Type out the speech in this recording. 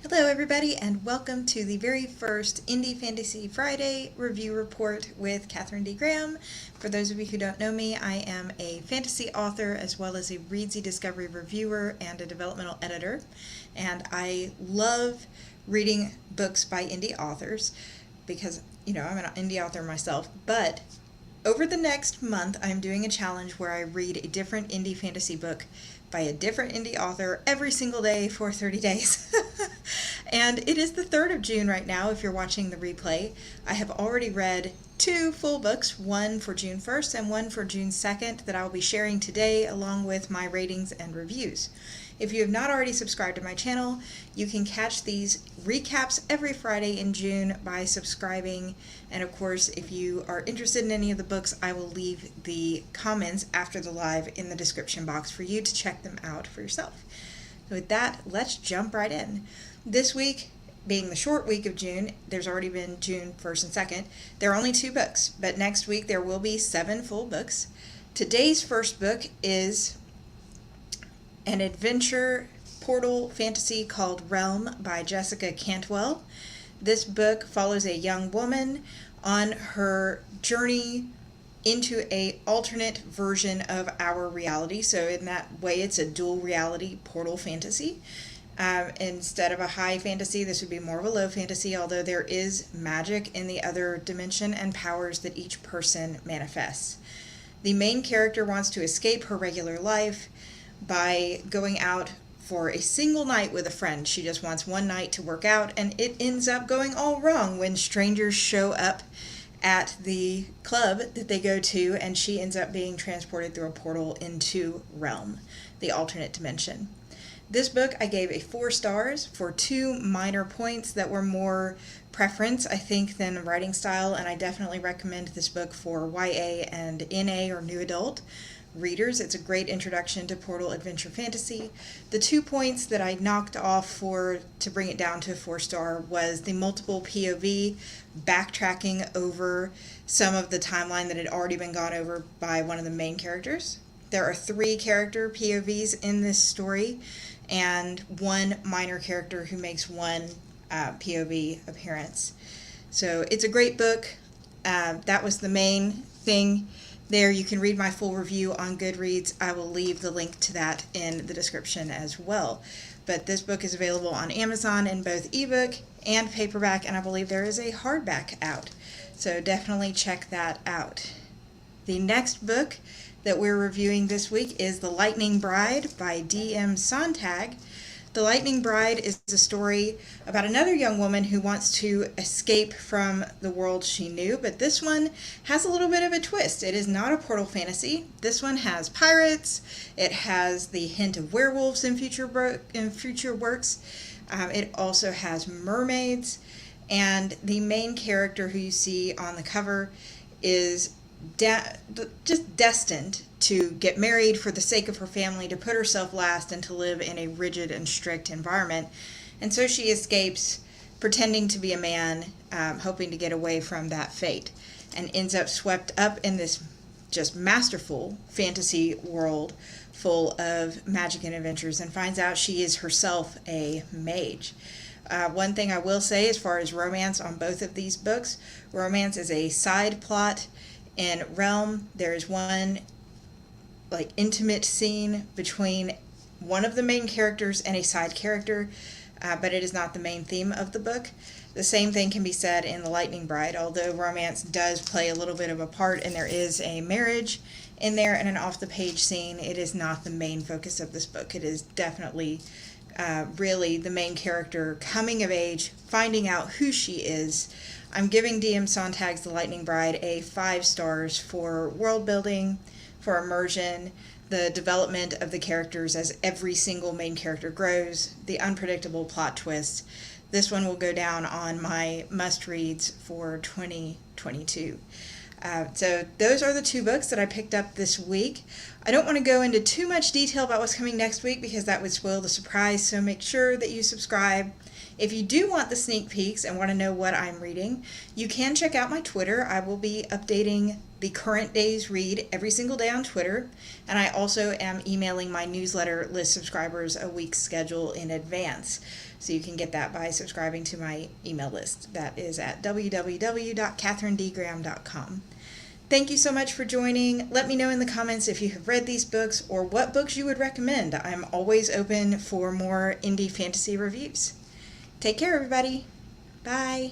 Hello everybody and welcome to the very first Indie Fantasy Friday review report with Katherine D. Graham. For those of you who don't know me, I am a fantasy author as well as a Readsy Discovery reviewer and a developmental editor. And I love reading books by indie authors because, I'm an indie author myself. But over the next month, I'm doing a challenge where I read a different indie fantasy book by a different indie author every single day for 30 days. And it is the 3rd of June right now if you're watching the replay. I have already read 2 full books, one for June 1st and one for June 2nd that I will be sharing today along with my ratings and reviews. If you have not already subscribed to my channel, you can catch these recaps every Friday in June by subscribing. And of course, if you are interested in any of the books, I will leave the comments after the live in the description box for you to check them out for yourself. So with that, let's jump right in. This week, being the short week of June, there's already been June 1st and 2nd. There are only 2 books, but next week there will be 7 full books. Today's first book is an adventure portal fantasy called Realm by Jessica Cantwell. This book follows a young woman on her journey into a alternate version of our reality. So in that way, it's a dual reality portal fantasy. Instead of a high fantasy, this would be more of a low fantasy, although there is magic in the other dimension and powers that each person manifests. The main character wants to escape her regular life by going out for a single night with a friend. She just wants one night to work out, and it ends up going all wrong when strangers show up at the club that they go to, and she ends up being transported through a portal into Realm, the alternate dimension. This book I gave a 4 stars for 2 minor points that were more preference, I think, than writing style, and I definitely recommend this book for YA and NA or new adult readers. It's a great introduction to portal adventure fantasy. The 2 points that I knocked off to bring it down to a 4-star was the multiple POV, backtracking over some of the timeline that had already been gone over by one of the main characters. There are 3 character POVs in this story and 1 minor character who makes 1 POV appearance. So it's a great book. That was the main thing. There you can read my full review on Goodreads. I will leave the link to that in the description as well. But this book is available on Amazon in both ebook and paperback, and I believe there is a hardback out. So definitely check that out. The next book that we're reviewing this week is The Lightning Bride by D.M. Sonntag. The Lightning Bride is a story about another young woman who wants to escape from the world she knew, but this one has a little bit of a twist. It is not a portal fantasy. This one has pirates. It has the hint of werewolves in future works. It also has mermaids, and the main character who you see on the cover is just destined to get married for the sake of her family, to put herself last, and to live in a rigid and strict environment. And so she escapes pretending to be a man, hoping to get away from that fate, and ends up swept up in this just masterful fantasy world full of magic and adventures, and finds out she is herself a mage. One thing I will say as far as romance on both of these books, romance is a side plot. In Realm, there is one intimate scene between one of the main characters and a side character, but it is not the main theme of the book. The same thing can be said in The Lightning Bride, although romance does play a little bit of a part and there is a marriage in there and an off-the-page scene. It is not the main focus of this book. It is definitely really the main character coming of age, finding out who she is. I'm giving D.M. Sonntag's The Lightning Bride a 5 stars for world building, for immersion, the development of the characters as every single main character grows, the unpredictable plot twists. This one will go down on my must-reads for 2022. So those are the 2 books that I picked up this week. I don't want to go into too much detail about what's coming next week because that would spoil the surprise, so make sure that you subscribe. If you do want the sneak peeks and want to know what I'm reading, you can check out my Twitter. I will be updating the current day's read every single day on Twitter, and I also am emailing my newsletter list subscribers a week's schedule in advance. So you can get that by subscribing to my email list. That is at www.catherinedgraham.com. Thank you so much for joining. Let me know in the comments if you have read these books or what books you would recommend. I'm always open for more indie fantasy reviews. Take care, everybody. Bye.